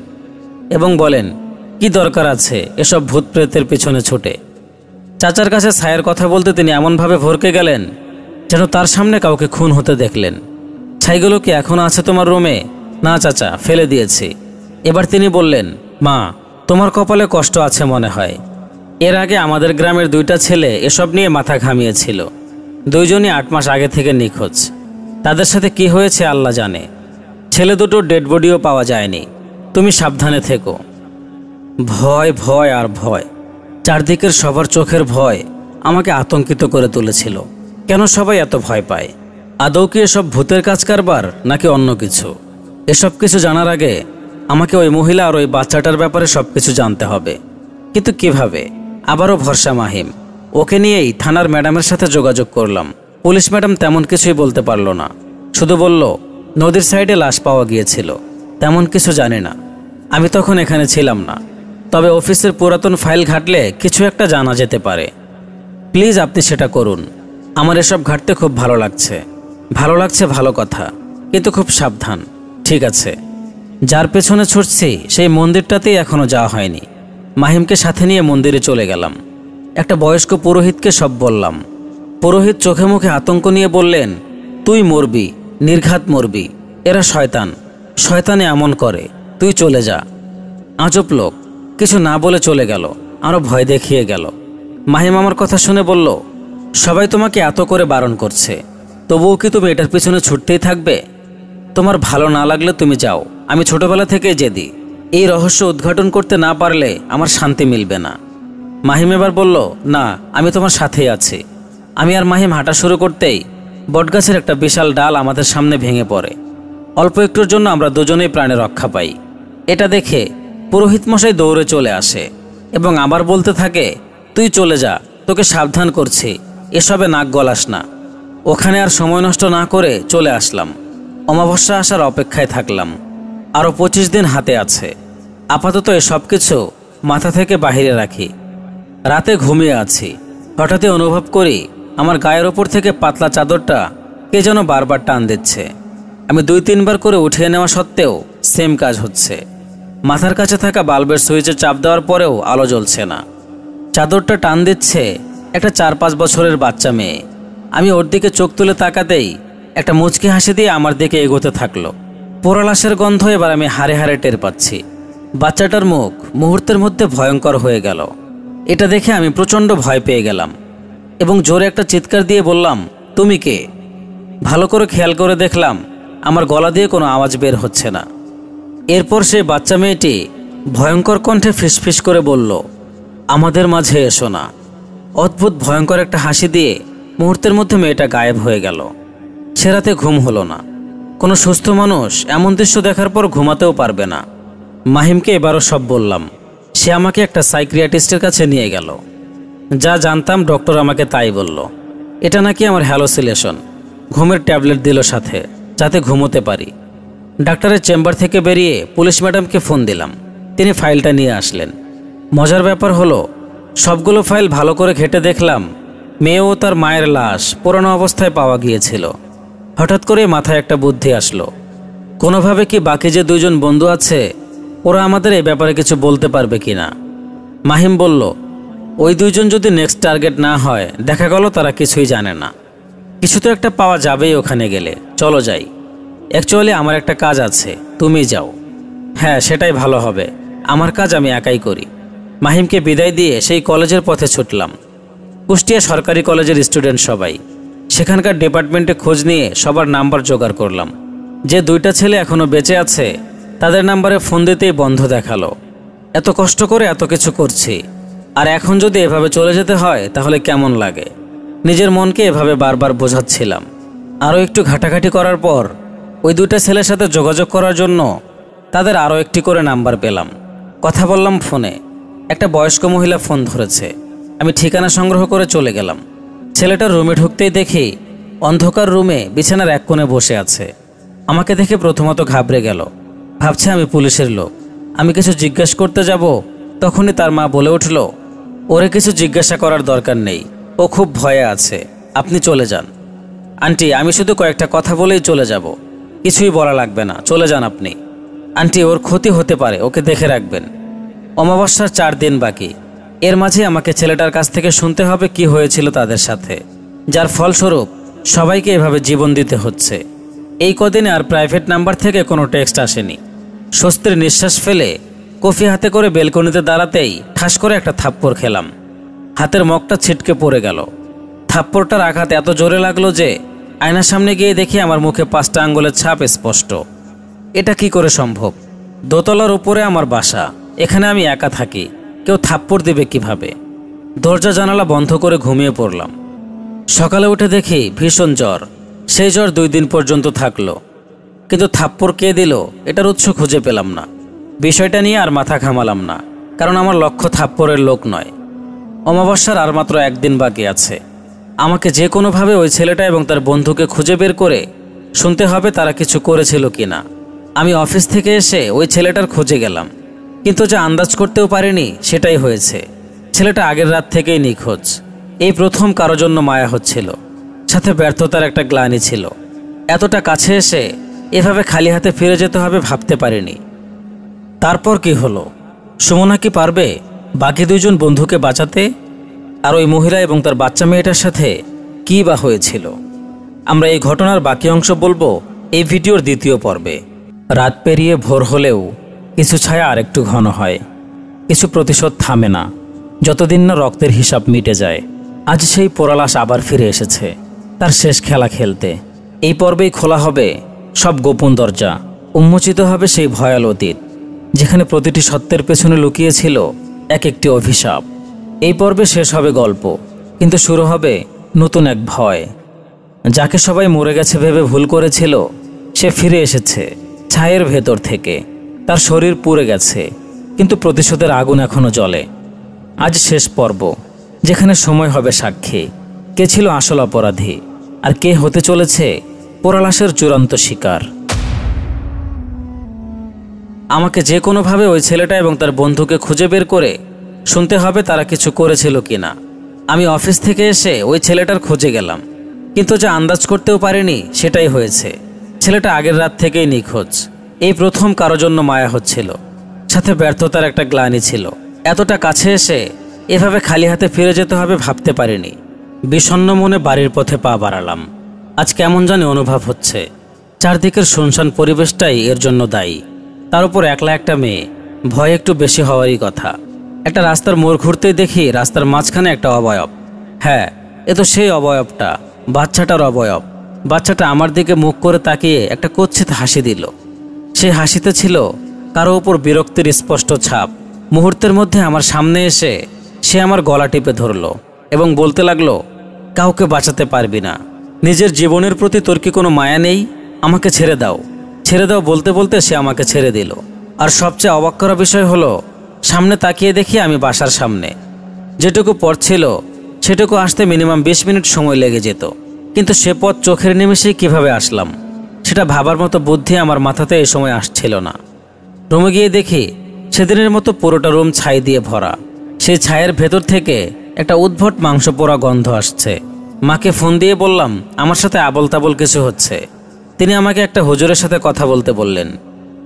এবং বলেন, কি দরকার আছে এসব ভূত প্রেতের পিছনে ছুটে। চাচার কাছে ছায়ের কথা বলতে তিনি এমনভাবে ভরকে গেলেন যেন তার সামনে কাউকে খুন হতে দেখলেন। ছাইগুলো কি এখনও আছে তোমার রুমে? না চাচা, ফেলে দিয়েছি। এবার তিনি বললেন, মা, তোমার কপালে কষ্ট আছে মনে হয়। এর আগে আমাদের গ্রামের 2টা ছেলে এসব নিয়ে মাথা ঘামিয়েছিল। 2 জনই 8 মাস আগে থেকে নিখোঁজ। তাদের সাথে কি হয়েছে আল্লাহ জানে। ছেলে দুটোর ডেড বডিও পাওয়া যায়নি। তুমি সাবধানে থেকো। ভয় ভয় আর ভয়। চারদিকের সবার চোখের ভয় আমাকে আতঙ্কিত করে তুলেছিল। কেন সবাই এত ভয় পায়? আদৌ কি এসব ভূতের কাজ কারবার নাকি অন্য কিছু? এসব কিছু জানার আগে আমাকে ওই মহিলা আর ওই বাচ্চাটার ব্যাপারে সব কিছু জানতে হবে। কিন্তু কিভাবে? আবারও ভরসা মাহিম। ওকে নিয়েই থানার ম্যাডামের সাথে যোগাযোগ করলাম। পুলিশ ম্যাডাম তেমন কিছুই বলতে পারল না। শুধু বলল, নদীর সাইডে লাশ পাওয়া গিয়েছিল, তেমন কিছু জানি না। আমি তখন এখানে ছিলাম না, তবে অফিসের পুরাতন ফাইল ঘাটলে কিছু একটা জানা যেতে পারে। প্লিজ আপনি সেটা করুন। আমার এসব ঘাটতে খুব ভালো লাগছে। ভালো কথা, কিন্তু খুব সাবধান। ঠিক আছে। যার পেছনে ছুটছি সেই মন্দিরটাতেই এখনো যাওয়া হয়নি। মাহিমকে সাথে নিয়ে মন্দিরে চলে গেলাম। একটা বয়স্ক পুরোহিতকে সব বললাম। পুরোহিত চোখে মুখে আতঙ্ক নিয়ে বললেন, তুই মরবি, নির্ঘাত মরবি। এরা শয়তান, শয়তানে এমন করে, তুই চলে যা। আজব লোক। কিছু না বলে চলে গেল। আরও ভয় দেখিয়ে গেল। মাহিম আমার কথা শুনে বলল, সবাই তোমাকে এত করে বারণ করছে, তবুও কি তুমি এটার পিছনে ছুটতেই থাকবে? তোমার ভালো না লাগলে তুমি যাও। আমি ছোটবেলা থেকেই জেদি। এই রহস্য উদ্ঘাটন করতে না পারলে আমার শান্তি মিলবে না। মাহিম এবার বলল, না, আমি তোমার সাথেই আছি। আমি আর মাহিম হাঁটা শুরু করতেই বটগাছের একটা বিশাল ডাল আমাদের সামনে ভেঙে পড়ে। অল্প একটুর জন্য আমরা দুজনেই প্রাণে রক্ষা পাই। এটা দেখে পুরোহিত মশাই দৌড়ে চলে আসে এবং আবার বলতে থাকে, তুই চলে যা, তোকে সাবধান করছি, এসবে নাক গলাস না। ওখানে আর সময় নষ্ট না করে চলে আসলাম। অমাবস্যা আসার অপেক্ষায় থাকলাম। আরও 25 দিন হাতে আছে। আপাতত এসব কিছু মাথা থেকে বাহিরে রাখি। রাতে ঘুমিয়ে আছি। হঠাৎই অনুভব করি আমার গায়ের ওপর থেকে পাতলা চাদরটা কে যেন বারবার টান দিচ্ছে। আমি 2-3 বার করে উঠিয়ে নেওয়া সত্ত্বেও সেম কাজ হচ্ছে। মাথার কাছে থাকা বাল্বের সুইচে চাপ দেওয়ার পরেও আলো জ্বলছে না। চাদরটা টান দিচ্ছে একটা 4-5 বছরের বাচ্চা মেয়ে। আমি ওর দিকে চোখ তুলে তাকাতেই একটা মুচকি হাসি দিয়ে আমার দিকে এগোতে থাকলো। পোড়া লাশের গন্ধ এবার আমি হাড়ে হাড়ে টের পাচ্ছি। বাচ্চাটার মুখ মুহূর্তের মধ্যে ভয়ঙ্কর হয়ে গেল। এটা দেখে আমি প্রচণ্ড ভয় পেয়ে গেলাম এবং জোরে একটা চিৎকার দিয়ে বললাম, তুমি কে? ভালো করে খেয়াল করে দেখলাম আমার গলা দিয়ে কোনো আওয়াজ বের হচ্ছে না। এরপর সেই বাচ্চা মেয়েটি ভয়ঙ্কর কণ্ঠে ফিসফিস করে বলল, আমাদের মাঝে এসো না। অদ্ভুত ভয়ঙ্কর একটা হাসি দিয়ে মুহূর্তের মধ্যে মেয়েটা গায়েব হয়ে গেল। সে রাতে ঘুম হলো না। কোনো সুস্থ মানুষ এমন দৃশ্য দেখার পর ঘুমাতেও পারবে না। মাহিমকে এবারও সব বললাম। সে আমাকে একটা সাইকিয়াট্রিস্টের কাছে নিয়ে গেল। যা জানতাম ডক্টর আমাকে তাই বলল। এটা নাকি আমার হ্যালোসিলেশন। ঘুমের ট্যাবলেট দিল সাথে, যাতে ঘুমোতে পারি। ডাক্তারের চেম্বার থেকে বেরিয়ে পুলিশ ম্যাডামকে ফোন দিলাম। তিনি ফাইলটা নিয়ে আসলেন। মজার ব্যাপার হলো, সবগুলো ফাইল ভালো করে ঘেঁটে দেখলাম মেয়ে ও তার মায়ের লাশ পুরানো অবস্থায় পাওয়া গিয়েছিল। হঠাৎ করে মাথায় একটা বুদ্ধি আসলো, কোনোভাবে কি বাকি যে দুইজন বন্ধু আছে ওরা আমাদের এই ব্যাপারে কিছু বলতে পারবে কিনা। মাহিম বলল, ওই দুইজন যদি নেক্সট টার্গেট না হয়, দেখা গেল তারা কিছুই জানে না। কিছু তো একটা পাওয়া যাবেই ওখানে গেলে। চলো যাই। অ্যাকচুয়ালি আমার একটা কাজ আছে, তুমি যাও। হ্যাঁ, সেটাই ভালো হবে। আমার কাজ আমি একাই করি। মাহিমকে বিদায় দিয়ে সেই কলেজের পথে ছুটলাম। কুষ্টিয়া সরকারি কলেজের স্টুডেন্ট সবাই। সেখানকার ডিপার্টমেন্টে খোঁজ নিয়ে সবার নাম্বার জোগাড় করলাম। যে দুইটা ছেলে এখনও বেঁচে আছে তাদের নাম্বারে ফোন দিতেই বন্ধ দেখালো। এত কষ্ট করে এত কিছু করছি, আর এখন যদি এভাবে চলে যেতে হয় তাহলে কেমন লাগে। নিজের মনকে এভাবে বারবার বোঝাচ্ছিলাম। আরও একটু ঘাটাঘাটি করার পর ওই দুইটা ছেলের সাথে যোগাযোগ করার জন্য তাদের আরও একটি করে নাম্বার পেলাম। কথা বললাম ফোনে। একটা বয়স্ক মহিলা ফোন ধরেছে। আমি ঠিকানা সংগ্রহ করে চলে গেলাম। ছেলেটার রুমে ঢুকতেই দেখি অন্ধকার রুমে বিছানার এক কোণে বসে আছে। আমাকে দেখে প্রথমত ঘাবড়ে গেল। ভাবছে আমি পুলিশের লোক। আমি কিছু জিজ্ঞাসা করতে যাব, তখনই তার মা বলে উঠল, ওরে কিছু জিজ্ঞাসা করার দরকার নেই, ও খুব ভয়ে আছে, আপনি চলে যান। আন্টি, আমি শুধু কয়েকটা কথা বলেই চলে যাব, কিছুই বলা লাগবে না, চলে যান আপনি। আন্টি, ওর ক্ষতি হতে পারে, ওকে দেখে রাখবেন। অমাবস্যার 4 দিন বাকি। এর মাঝে আমাকে ছেলেটার কাছ থেকে শুনতে হবে কি হয়েছিল তাদের সাথে, যার ফলস্বরূপ সবাইকে এভাবে জীবন দিতে হচ্ছে। এই কদিনে আর প্রাইভেট নাম্বার থেকে কোনো টেক্সট আসেনি। স্বস্তির নিঃশ্বাস ফেলে কফি হাতে করে বেলকনিতে দাঁড়াতেই ঠাস করে একটা থাপ্পড় খেলাম। হাতের মগটা ছিটকে পড়ে গেল। থাপ্পড়টার আঘাত এত জোরে লাগলো যে আয়নার সামনে গিয়ে দেখি আমার মুখে 5টা আঙ্গুলের ছাপ স্পষ্ট। এটা কি করে সম্ভব? দোতলার উপরে আমার বাসা, এখানে আমি একা থাকি, কেউ থাপ্পড় দিবে কিভাবে? দরজা জানালা বন্ধ করে ঘুমিয়ে পড়লাম। সকালে উঠে দেখি ভীষণ জ্বর। সেই জ্বর 2 দিন পর্যন্ত থাকলো। কিন্তু থাপ্পড় কে দিল এটার উৎস খুঁজে পেলাম না। বিষয়টা নিয়ে আর মাথা ঘামালাম না, কারণ আমার লক্ষ্য থাপ্পড়ের লোক নয়। অমাবস্যার আর মাত্র 1 দিন বাকি আছে। আমাকে যে কোনোভাবে ওই ছেলেটা এবং তার বন্ধুকে খুঁজে বের করে শুনতে হবে তারা কিছু করেছিল কিনা। আমি অফিস থেকে এসে ওই ছেলেটার খোঁজে গেলাম, কিন্তু যা আন্দাজ করতেও পারিনি সেটাই হয়েছে। ছেলেটা আগের রাত থেকেই নিখোঁজ। এই প্রথম কারো জন্য মায়া হচ্ছিল, সাথে ব্যর্থতার একটা গ্লানি ছিল। এতটা কাছে এসে এভাবে খালি হাতে ফিরে যেতে হবে ভাবতে পারিনি। তারপর কি হলো? সুমনা কি পারবে বাকি 2জন বন্ধুকে বাঁচাতে? আর ওই মহিলা এবং তার বাচ্চা মেয়েটার সাথে কী বা হয়েছিল? আমরা এই ঘটনার বাকি অংশ বলবো এই ভিডিওর 2য় পর্বে। রাত পেরিয়ে ভোর হলেও কিছু ছায়া আরেকটু ঘন হয়, কিছু প্রতিশোধ থামে না, যতদিন না রক্তের হিসাব মিটে যায়। আজ সেই পোড়ালাশ আবার ফিরে এসেছে তার শেষ খেলা খেলতে। এই পর্বেই খোলা হবে সব গোপন দরজা, উন্মোচিত হবে সেই ভয়াল অতীত যেখানে প্রতিটি সত্যের পেছনে লুকিয়েছিল এক একটি অভিশাপ। এই পর্বে শেষ হবে গল্প, কিন্তু শুরু হবে নতুন এক ভয়। যাকে সবাই মরে গেছে ভেবে ভুল করেছিল, সে ফিরে এসেছে ছায়ের ভেতর থেকে। তার শরীর পুড়ে গেছে, কিন্তু প্রতিশোধের আগুন এখনো জ্বলে। আজ শেষ পর্ব, যেখানে সময় হবে সাক্ষী কে ছিল আসল অপরাধী আর কে হতে চলেছে পোড়ালাশের চূড়ান্ত শিকার। আমাকে যে কোনোভাবে ওই ছেলেটা এবং তার বন্ধুকে খুঁজে বের করে শুনতে হবে তারা কিছু করেছিল কিনা। আমি অফিস থেকে এসে ওই ছেলেটার খোঁজে গেলাম, কিন্তু যা আন্দাজ করতেও পারিনি সেটাই হয়েছে। ছেলেটা আগের রাত থেকেই নিখোঁজ। এই প্রথম কারো জন্য মায়া হচ্ছিল, সাথে ব্যর্থতার একটা গ্লানি ছিল। এতটা কাছে এসে এভাবে খালি হাতে ফিরে যেতে হবে ভাবতে পারিনি। বিষণ্ণ মনে বাড়ির পথে পা বাড়ালাম। আজ কেমন জানি অনুভব হচ্ছে, চারদিকের শুনশান পরিবেশটাই এর জন্য দায়ী। তার উপর একলা একটা মেয়ে, ভয় একটু বেশি হওয়ারই কথা। একটা রাস্তার মোড় ঘুরতেই দেখি রাস্তার মাঝখানে একটা অবয়ব। হ্যাঁ, এ তো সেই অবয়বটা, বাচ্চাটার অবয়ব। বাচ্চাটা আমার দিকে মুখ করে তাকিয়ে একটা কুৎসিত হাসি দিল। সেই হাসিতে ছিল কারো উপর বিরক্তির স্পষ্ট ছাপ। মুহূর্তের মধ্যে আমার সামনে এসে সে আমার গলা টিপে ধরল এবং বলতে লাগলো, কাউকে বাঁচাতে পারবি না, নিজের জীবনের প্রতি তোর কি কোনো মায়া নেই? আমাকে ছেড়ে দাও, ছেড়ে দাও বলতে বলতে সে আমাকে ছেড়ে দিল। আর সবচেয়ে অবাক করা বিষয় হলো, সামনে তাকিয়ে দেখি আমি বাসার সামনে। যেটুকু পথ ছিল সেটুকু আসতে মিনিমাম 20 মিনিট সময় লেগে যেত, কিন্তু সে পথ চোখের নিমেষেই কিভাবে আসলাম সেটা ভাবার মতো বুদ্ধি আমার মাথাতে এই সময় আসছিল না। রুমে গিয়ে দেখি সেদিনের মতো পুরোটা রুম ছাই দিয়ে ভরা। সেই ছায়ের ভেতর থেকে একটা উদ্ভট মাংস পোড়া গন্ধ আসছে। মাকে ফোন দিয়ে বললাম আমার সাথে আবল তাবল কিছু হচ্ছে। তিনি আমাকে একটা হুজুরের সাথে কথা বলতে বললেন,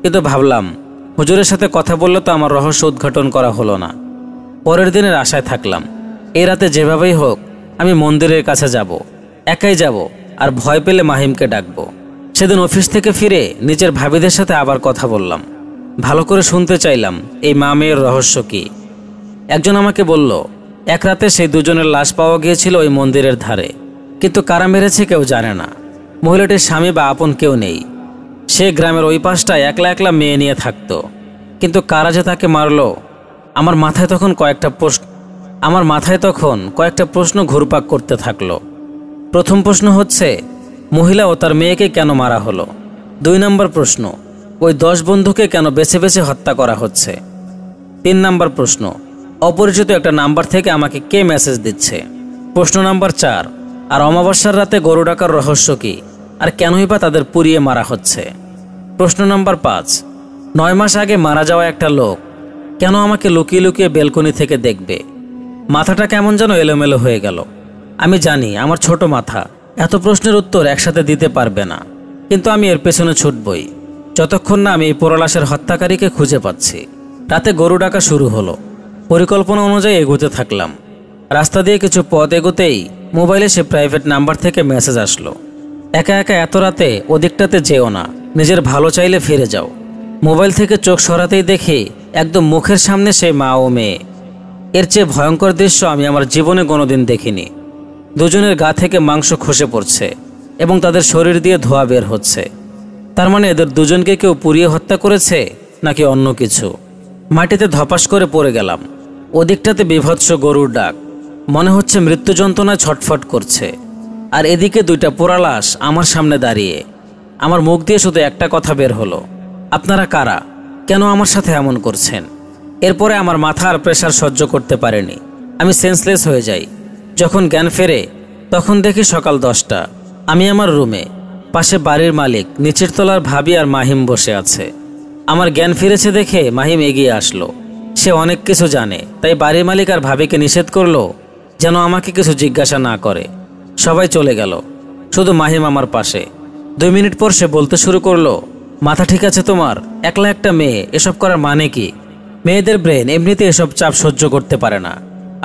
কিন্তু ভাবলাম হুজুরের সাথে কথা বললে তো আমার রহস্য উদ্ঘাটন করা হলো না। পরের দিনের আশায় থাকলাম, এই রাতে যেভাবেই হোক আমি মন্দিরের কাছে যাব, একাই যাব, আর ভয় পেলে মাহিমকে ডাকবো। সেদিন অফিস থেকে ফিরে নিজের ভাবিদের সাথে আবার কথা বললাম, ভালো করে শুনতে চাইলাম এই মা মেয়ের রহস্য কি। একজন আমাকে বলল, এক রাতে সেই দুজনের লাশ পাওয়া গিয়েছিল ওই মন্দিরের ধারে, কিন্তু কারা মেরেছে কেউ জানে না। মহিলাটির স্বামী বা আপন কেউ নেই। সে গ্রামের ওই পাশটায় একলা একলা মেয়ে নিয়ে থাকতো, কিন্তু কারা যে তাকে মারলো আমার মাথায় তখন কয়েকটা প্রশ্ন ঘুরপাক করতে থাকলো। প্রথম প্রশ্ন হচ্ছে, মহিলা ও তার মেয়েকে কেন মারা হলো? 2 নম্বর প্রশ্ন, ওই 10 বন্ধুকে কেন বেছে বেছে হত্যা করা হচ্ছে? 3 নম্বর প্রশ্ন, অপরিচিত একটা নাম্বার থেকে আমাকে কে মেসেজ দিচ্ছে? প্রশ্ন নাম্বার 4, আর অমাবস্যার রাতে গরু ডাকার রহস্য কি, আর কেনই বা তাদের পুড়িয়ে মারা হচ্ছে? প্রশ্ন নাম্বার 5, 9 মাস আগে মারা যাওয়া একটা লোক কেন আমাকে লুকিয়ে লুকিয়ে বেলকনি থেকে দেখবে? মাথাটা কেমন যেন এলোমেলো হয়ে গেল। আমি জানি আমার ছোট মাথা এত প্রশ্নের উত্তর একসাথে দিতে পারবে না, কিন্তু আমি এর পেছনে ছুটবই যতক্ষণ না আমি এই পোড়ালাশের হত্যাকারীকে খুঁজে পাচ্ছি। রাতে গরু ডাকা শুরু হলো। পরিকল্পনা অনুযায়ী এগোতে থাকলাম। রাস্তা দিয়ে কিছু পথ এগোতেই মোবাইলে সে প্রাইভেট নাম্বার থেকে মেসেজ আসলো, একা একা এত রাতে ওদিকটাতে যেও না, নিজের ভালো চাইলে ফিরে যাও। মোবাইল থেকে চোখ সরাতেই দেখি একদম মুখের সামনে সেই মা ও মেয়ে। এর চেয়ে ভয়ঙ্কর দৃশ্য আমি আমার জীবনে কোনোদিন দেখিনি। দুজনের গা থেকে মাংস খসে পড়ছে এবং তাদের শরীর দিয়ে ধোঁয়া বের হচ্ছে। তার মানে এদের দুজনকে কেউ পুড়িয়ে হত্যা করেছে নাকি অন্য কিছু। মাটিতে ধপাস করে পড়ে গেলাম। ওদিকটাতে বিভৎস গরুর ডাক, মনে হচ্ছে মৃত্যু যন্ত্রণায় ছটফট করছে। আর এদিকে 2টা পোড়া লাশ আমার সামনে দাঁড়িয়ে। আমার মুখ দিয়ে শুধু একটা কথা বের হলো, আপনারা কারা, কেন আমার সাথে এমন করছেন? এরপরে আমার মাথা আর প্রেশার সহ্য করতে পারেনি, আমি সেন্সলেস হয়ে যাই। যখন জ্ঞান ফেরে তখন দেখি সকাল 10টা। আমি আমার রুমে, পাশে বাড়ির মালিক, নিচের তলার ভাবি আর মাহিম বসে আছে। আমার জ্ঞান ফিরেছে দেখে মাহিম এগিয়ে আসলো। সে অনেক কিছু জানে, তাই বাড়ির মালিক আর ভাবিকে নিষেধ করলো যেন আমাকে কিছু জিজ্ঞাসা না করে। সবাই চলে গেল, শুধু মাহিম আমার পাশে। 2 মিনিট পর সে বলতে শুরু করলো, মাথা ঠিক আছে তোমার? একলা একটা মেয়ে, এসব করার মানে কি? মেয়েদের ব্রেন এমনিতে এসব চাপ সহ্য করতে পারে না,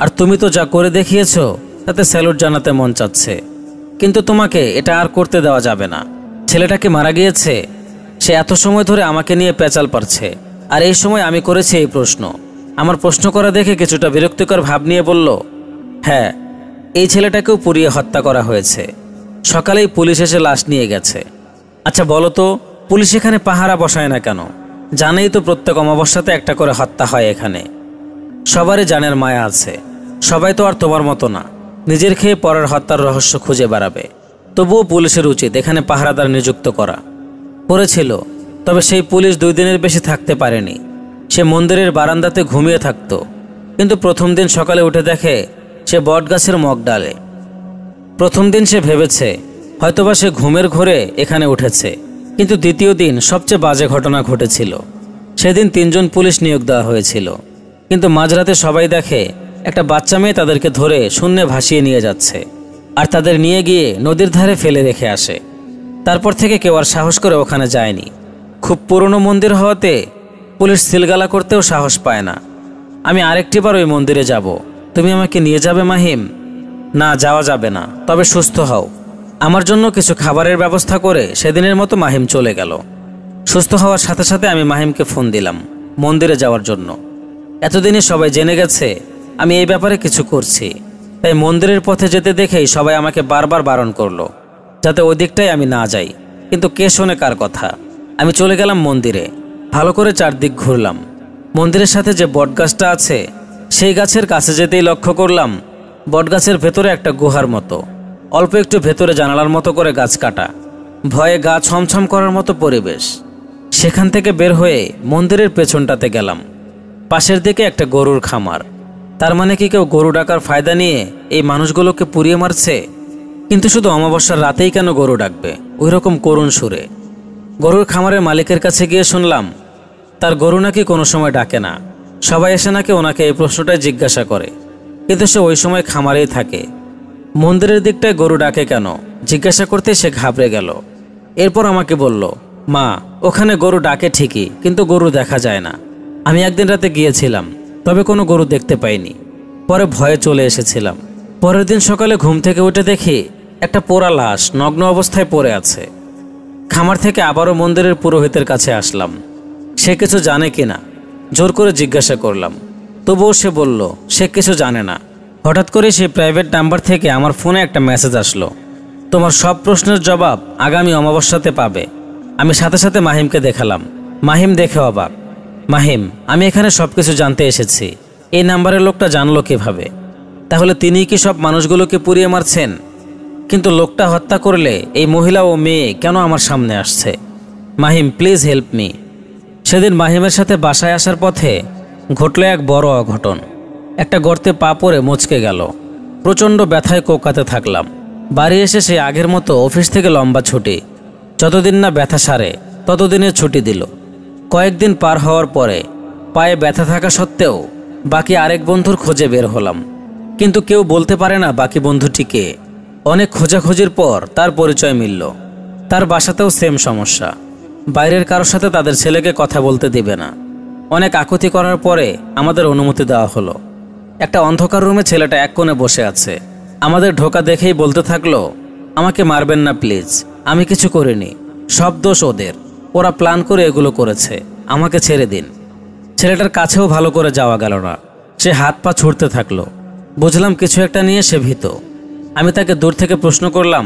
আর তুমি তো যা করে দেখিয়েছো তাতে স্যালুট জানাতে মন চাচ্ছে, কিন্তু তোমাকে এটা আর করতে দেওয়া যাবে না। ছেলেটাকে মারা গিয়েছে, সে এত সময় ধরে আমাকে নিয়ে পেঁচাল পারছে, আর এই সময় আমি করেছি এই প্রশ্ন। আমার প্রশ্ন করা দেখে কিছুটা বিরক্তিকর ভাব নিয়ে বলল, হ্যাঁ, এই ছেলেটাকেও পুড়িয়ে হত্যা করা হয়েছে। সকালেই পুলিশ এসে লাশ নিয়ে গেছে। আচ্ছা বলো তো, পুলিশ এখানে পাহারা বসায় না কেন? জানেই তো প্রত্যেক অমাবস্যাতে একটা করে হত্যা হয় এখানে। সবারই জানের মায়া আছে, সবাই তো আর তোমার মতো না, নিজের খেয়ে পরের হত্যার রহস্য খুঁজে বেড়াবে। তবুও পুলিশের উচিত এখানে পাহারাদার নিযুক্ত করা। করেছিল, তবে সেই পুলিশ 2 দিনের বেশি থাকতে পারেনি। সে মন্দিরের বারান্দাতে ঘুমিয়ে থাকতো, কিন্তু প্রথম দিন সকালে উঠে দেখে সে বটগাছের মগ ডালে। প্রথম দিন সে ভেবেছে হয়তোবা সে ঘুমের ঘোরে এখানে উঠেছে, কিন্তু দ্বিতীয় দিন সবচেয়ে বাজে ঘটনা ঘটেছিল। সেদিন 3 জন পুলিশ নিয়োগ দেওয়া হয়েছিল, কিন্তু মাঝরাতে সবাই দেখে একটা বাচ্চা মেয়ে তাদেরকে ধরে শূন্যে ভাসিয়ে নিয়ে যাচ্ছে, আর তাদের নিয়ে গিয়ে নদীর ধারে ফেলে রেখে আসে। তারপর থেকে কেউ আর সাহস করে ওখানে যায়নি। খুব পুরনো মন্দির হওয়াতে পুলিশ সিলগালা করতেও সাহস পায় না। আমি আরেকটিবার ওই মন্দিরে যাব, তুমি আমাকে নিয়ে যাবে মাহিম? না, যাওয়া যাবে না, তবে সুস্থ হও। আমার জন্য কিছু খাবারের ব্যবস্থা করে সেদিনের মতো মাহিম চলে গেল। সুস্থ হওয়ার সাথে সাথে আমি মাহিমকে ফোন দিলাম মন্দিরে যাওয়ার জন্য। এতদিনে সবাই জেনে গেছে আমি এই ব্যাপারে কিছু করছি, তাই মন্দিরের পথে যেতে দেখেই সবাই আমাকে বারবার বারণ করলো যাতে ওই দিকটাই আমি না যাই। কিন্তু কে শোনে কার কথা। আমি চলে গেলাম মন্দিরে। ভালো করে চারদিক ঘুরলাম। মন্দিরের সাথে যে বটগাছটা আছে সেই গাছের কাছে যেতেই লক্ষ্য করলাম বটগাছের ভেতরে একটা গুহার মতো, অল্প একটু ভেতরে জানালার মতো করে গাছ কাটা, ভয়ে গা ছমছম করার মতো পরিবেশ। সেখান থেকে বের হয়ে মন্দিরের পেছনটাতে গেলাম। পাশের দিকে একটা গরুর খামার। তার মানে কি কেউ গরু ডাকার ফায়দা নিয়ে এই মানুষগুলোকে পুড়িয়ে মারছে? কিন্তু শুধু অমাবস্যার রাতেই কেন গরু ডাকবে ওই রকম করুণ সুরে? গরুর খামারের মালিকের কাছে গিয়ে শুনলাম তার গরু নাকি কোনো সময় ডাকে না। সবাই এসে নাকি ওনাকে এই প্রশ্নটাই জিজ্ঞাসা করে, কিন্তু সে ওই সময় খামারেই থাকে। মন্দিরের দিকটায় গরু ডাকে কেন জিজ্ঞাসা করতে সে ঘাবড়ে গেল। এরপর আমাকে বলল, মা, ওখানে গরু ডাকে ঠিকই, কিন্তু গরু দেখা যায় না। আমি একদিন রাতে গিয়েছিলাম, তবে কোনো গরু দেখতে পাইনি। পরে ভয়ে চলে এসেছিলাম। পরের দিন সকালে ঘুম থেকে উঠে দেখি একটা পোড়া লাশ নগ্ন অবস্থায় পড়ে আছে। খামার থেকে আবারও মন্দিরের পুরোহিতের কাছে আসলাম। সে কিছু জানে কিনা জোর করে জিজ্ঞাসা করলাম, তবুও সে বলল সে কিছু জানে না। হঠাৎ করে সেই প্রাইভেট নাম্বার থেকে আমার ফোনে একটা মেসেজ আসলো, তোমার সব প্রশ্নের জবাব আগামী অমাবস্যাতে পাবে। আমি সাথে সাথে মাহিমকে দেখালাম। মাহিম দেখে অবাক। মাহিম, আমি এখানে সব কিছু জানতে এসেছি। এই নাম্বারের লোকটা জানলো কিভাবে? তাহলে তিনিই কি সব মানুষগুলোকে পুড়িয়ে মারছেন? কিন্তু লোকটা হত্যা করলে এই মহিলা ও মেয়ে কেন আমার সামনে আসছে? Mahim, please help me. সেদিন মাহিমের সাথে বাসায় আসার পথে ঘটল এক বড় অঘটন। একটা গর্তে পা পড়ে মচকে গেল। প্রচণ্ড ব্যথায় কোকাতে থাকলাম। বাড়ি এসে সে আগের মতো অফিস থেকে লম্বা ছুটি। যতদিন না ব্যথা সারে ততদিনের ছুটি দিল। কয়েকদিন পার হওয়ার পরে পায়ে ব্যথা থাকা সত্ত্বেও বাকি আরেক বন্ধুর খোঁজে বের হলাম, কিন্তু কেউ বলতে পারে না বাকি বন্ধুটিকে। অনেক খোঁজাখুঁজির পর তার পরিচয় মিলল। তার বাসাতেও সেম সমস্যা। বাইরের কারোর সাথে তাদের ছেলেকে কথা বলতে দিবে না। অনেক আকুতি করার পরে আমাদের অনুমতি দেওয়া হলো। একটা অন্ধকার রুমে ছেলেটা এক কোণে বসে আছে। আমাদের ঢোকা দেখেই বলতে থাকলো, আমাকে মারবেন না প্লিজ, আমি কিছু করিনি, সব দোষ ওদের, ওরা প্ল্যান করে এগুলো করেছে, আমাকে ছেড়ে দিন। ছেলেটার কাছেও ভালো করে যাওয়া গেল না। সে হাত পা ছুটতে থাকলো। বুঝলাম কিছু একটা নিয়ে সে ভীত। আমি তাকে দূর থেকে প্রশ্ন করলাম,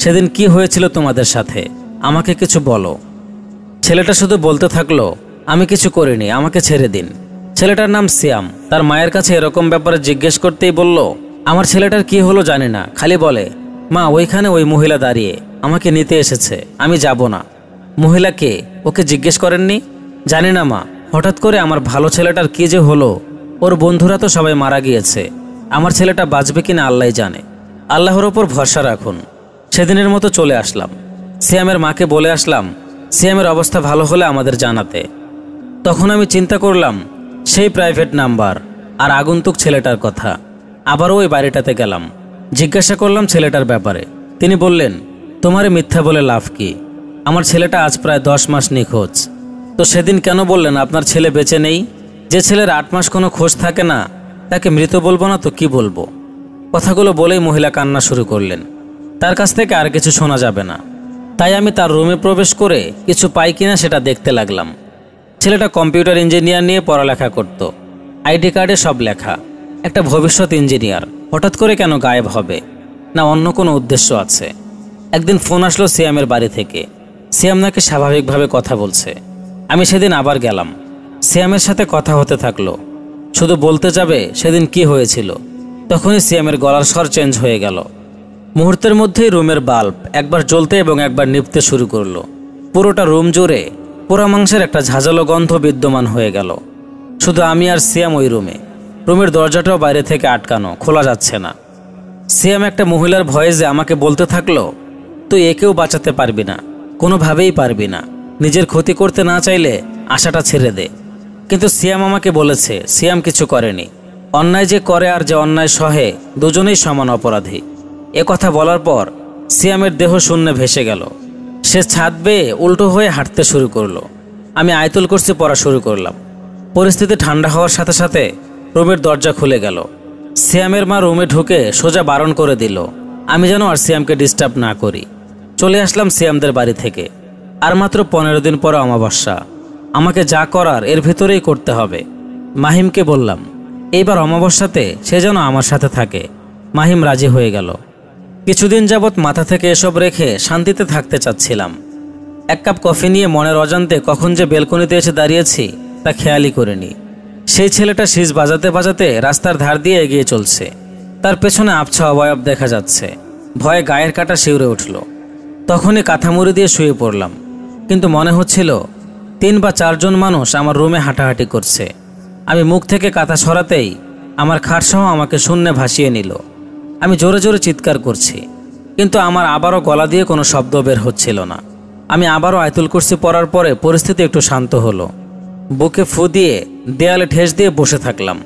সেদিন কি হয়েছিল তোমাদের সাথে, আমাকে কিছু বলো। ছেলেটা শুধু বলতে থাকলো, আমি কিছু করিনি, আমাকে ছেড়ে দিন। ছেলেটার নাম সিয়াম। তার মায়ের কাছে এরকম ব্যাপারে জিজ্ঞেস করতেই বলল, আমার ছেলেটার কি হলো জানি না, খালি বলে, মা ওইখানে ওই মহিলা দাঁড়িয়ে আমাকে নিতে এসেছে, আমি যাব না। মহিলা কে, ওকে জিজ্ঞেস করেননি? জানি না মা, হঠাৎ করে আমার ভালো ছেলেটার কি যে হলো। ওর বন্ধুরা তো সবাই মারা গিয়েছে, আমার ছেলেটা বাঁচবে কিনা আল্লাহই জানে। আল্লাহর ওপর ভরসা রাখুন। সেদিনের মতো চলে আসলাম। সিয়ামের মাকে বলে আসলাম সিয়ামের অবস্থা ভালো হলে আমাদের জানাতে। তখন আমি চিন্তা করলাম সেই প্রাইভেট নাম্বার আর আগন্তুক ছেলেটার কথা। আবারও ওই বাড়িটাতে গেলাম। জিজ্ঞাসা করলাম ছেলেটার ব্যাপারে। তিনি বললেন, তোমারে মিথ্যা বলে লাভ কি, আমার ছেলেটা আজ প্রায় 10 মাস নিখোঁজ। তো সেদিন কেন বললেন আপনার ছেলে বেঁচে নেই? যে ছেলের 8 মাস কোনো খোঁজ থাকে না তাকে মৃত বলবো না তো কি বলবো? কথাগুলো বলেই মহিলা কান্না শুরু করলেন। তার কাছ থেকে আর কিছু শোনা যাবে না। তাই আমি তার রুমে প্রবেশ করে কিছু পাই কিনা সেটা দেখতে লাগলাম। ছেলেটা কম্পিউটার ইঞ্জিনিয়ার নিয়ে পড়ালেখা করত। আইডি কার্ডে সব লেখা। একটা ভবিষ্যৎ ইঞ্জিনিয়ার হঠাৎ করে কেন গায়েব হবে? না অন্য কোনো উদ্দেশ্য আছে? একদিন ফোন আসলো সিয়ামের বাড়ি থেকে। সিয়াম নাকি স্বাভাবিকভাবে কথা বলছে। আমি সেদিন আবার গেলাম। সিয়ামের সাথে কথা হতে থাকলো। শুধু বলতে যাবে সেদিন কি হয়েছিল, তখনই সিয়ামের গলার স্বর চেঞ্জ হয়ে গেল। মুহূর্তের মধ্যেই রুমের বাল্ব একবার জ্বলতে এবং একবার নিভতে শুরু করলো। পুরোটা রুম জুড়ে পোড়া মাংসের একটা ঝাঁঝালো গন্ধ বিদ্যমান হয়ে গেল। শুধু আমি আর সিয়াম ওই রুমে। রুমের দরজাটাও বাইরে থেকে আটকানো, খোলা যাচ্ছে না। সিয়াম একটা মহিলার ভয়েসে আমাকে বলতে থাকলো, তুই একেও বাঁচাতে পারবি না, কোনোভাবেই পারবি না। নিজের ক্ষতি করতে না চাইলে আশাটা ছেড়ে দে। কিন্তু সিয়াম আমাকে বলেছে সিয়াম কিছু করেনি। অন্যায় যে করে আর যে অন্যায় সহে দুজনেই সমান অপরাধী। এ কথা বলার পর সিয়ামের দেহ শূন্যে ভেসে গেল। সে ছাদ বেয়ে উল্টো হয়ে হাঁটতে শুরু করলো। আমি আয়াতুল কুরসি পড়া শুরু করলাম। পরিস্থিতি ঠান্ডা হওয়ার সাথে সাথে রুমের দরজা খুলে গেল। সিয়ামের মা রুমে ঢুকে সোজা বারণ করে দিল, আমি যেন আর সিয়ামকে ডিস্টার্ব না করি। চলে আসলাম সিয়ামদের বাড়ি থেকে। আর মাত্র 15 দিন পরে অমাবস্যা। আমাকে যা করার এর ভিতরেই করতে হবে। মাহিমকে বললাম এইবার অমাবস্যাতে সে যেন আমার সাথে থাকে। মাহিম রাজি হয়ে গেল। কিছুদিন যাবৎ মাথা থেকে এসব রেখে শান্তিতে থাকতে চাচ্ছিলাম। 1 কাপ কফি নিয়ে মনের অজান্তে কখন যে বেলকনিতে এসে দাঁড়িয়েছি তা খেয়ালই করিনি। সেই ছেলেটা সিজ বাজাতে বাজাতে রাস্তার ধার দিয়ে এগিয়ে চলছে। তার পেছনে আবছা অবয়ব দেখা যাচ্ছে। ভয়ে গায়ের কাটা শিউরে উঠল। তখনই কাঁথামুড়ি দিয়ে শুয়ে পড়লাম। কিন্তু মনে হচ্ছিল 3 বা 4 জন মানুষ আমার রুমে হাঁটাহাঁটি করছে। আমি মুখ থেকে কাঁথা সরাতেই আমার খাটসহ আমাকে শূন্যে ভাসিয়ে নিল। আমি জোরে জোরে চিৎকার করছি, কিন্তু আমার আবারও গলা দিয়ে কোনো শব্দ বের হচ্ছিল না। আমি আবারও আয়াতুল কুরসি পড়ার পরে পরিস্থিতি একটু শান্ত হলো। বুকে ফু দিয়ে দেয়ালে ঠেস দিয়ে বসে থাকলাম।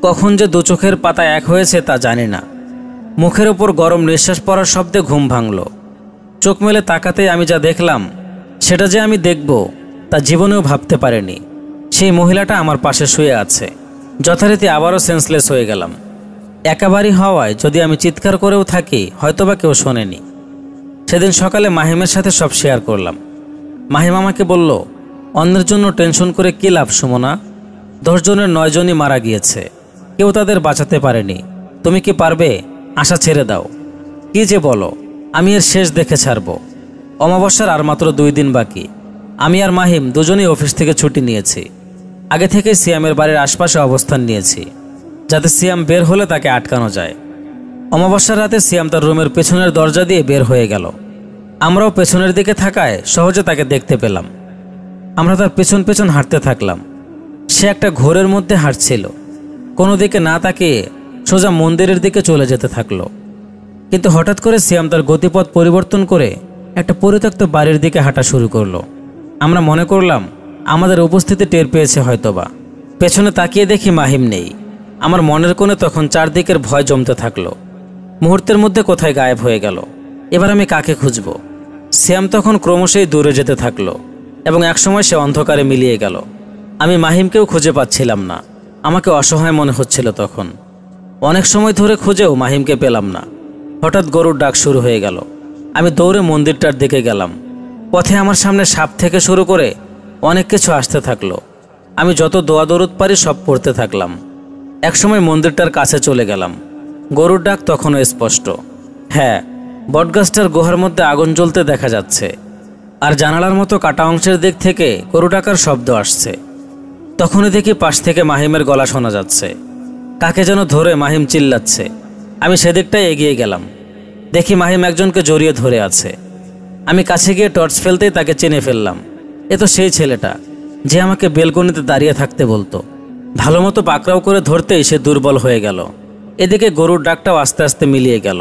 কখন যে 2 চোখের পাতা এক হয়েছে তা জানি না। মুখের ওপর গরম নিঃশ্বাস পড়ার শব্দে ঘুম ভাঙল। চোখ মেলে তাকাতেই আমি যা দেখলাম, সেটা যে আমি দেখব তা জীবনেও ভাবতে পারিনি। সেই মহিলাটা আমার পাশে শুয়ে আছে। যথারীতি আবারও সেন্সলেস হয়ে গেলাম। একাবারই হওয়ায় যদি আমি চিৎকার করেও থাকি হয়তোবা কেউ শোনেনি। সেদিন সকালে মাহিমের সাথে সব শেয়ার করলাম। মাহিম আমাকে বলল, অন্যের জন্য টেনশন করে কী লাভ সুমনা? 10 জনের 9 জনই মারা গিয়েছে, কেউ তাদের বাঁচাতে পারেনি। তুমি কি পারবে? আশা ছেড়ে দাও। কি যে বলো, আমি এর শেষ দেখে ছাড়ব। অমাবস্যার আর মাত্র 2 দিন বাকি। আমি আর মাহিম দুজনেই অফিস থেকে ছুটি নিয়েছি। আগে থেকে সিয়ামের বাড়ির আশপাশে অবস্থান নিয়েছি, যাতে সিয়াম বের হলে তাকে আটকানো যায়। অমাবস্যার রাতে সিয়াম তার রুমের পেছনের দরজা দিয়ে বের হয়ে গেল। আমরাও পেছনের দিকে থাকায় সহজে তাকে দেখতে পেলাম। আমরা তার পেছন পেছন হাঁটতে থাকলাম। সে একটা ঘোরের মধ্যে হাঁটছিল। কোনো দিকে না তাকিয়ে সোজা মন্দিরের দিকে চলে যেতে থাকলো। কিন্তু হঠাৎ করে সিয়াম তার গতিপথ পরিবর্তন করে একটা পরিত্যক্ত বাড়ির দিকে হাঁটা শুরু করলো। আমরা মনে করলাম আমাদের উপস্থিতি টের পেয়েছে হয়তোবা। পেছনে তাকিয়ে দেখি মাহিম নেই। আমার মনের কোণে তখন চারদিকের ভয় জমতে থাকলো। মুহূর্তের মধ্যে কোথায় গায়েব হয়ে গেল। এবার আমি কাকে খুঁজব? সিয়াম তখন ক্রমশই দূরে যেতে থাকলো এবং একসময় সে অন্ধকারে মিলিয়ে গেল। আমি মাহিমকেও খুঁজে পাচ্ছিলাম না। আমাকে অসহায় মনে হচ্ছিল তখন। অনেক সময় ধরে খুঁজেও মাহিমকে পেলাম না। হঠাৎ গরুর ডাক শুরু হয়ে গেল। আমি দৌড়ে মন্দিরটার দিকে গেলাম। পথে আমার সামনে সাপ থেকে শুরু করে অনেক কিছু আসতে থাকলো। আমি যত দোয়া দরুদ পারি সব পড়তে থাকলাম। একসময় মন্দিরটার কাছে চলে গেলাম। গরুর ডাক তখনও স্পষ্ট। হ্যাঁ, বটগাছটার গুহার মধ্যে আগুন জ্বলতে দেখা যাচ্ছে, আর জানালার মতো কাটা অংশের দিক থেকে গরু ডাকার শব্দ আসছে। তখনই দেখি পাশ থেকে মাহিমের গলা শোনা যাচ্ছে। কাকে যেন ধরে মাহিম চিল্লাচ্ছে। আমি সেদিকটাই এগিয়ে গেলাম। দেখি মাহিম একজনকে জড়িয়ে ধরে আছে। আমি কাছে গিয়ে টর্চ ফেলতেই তাকে চিনে ফেললাম। এ তো সেই ছেলেটা যে আমাকে বেলকনিতে দাঁড়িয়ে থাকতে বলতো। ভালো মতো পাকড়াও করে ধরতেই সে দুর্বল হয়ে গেল। এদিকে গরুর ডাকটাও আস্তে আস্তে মিলিয়ে গেল।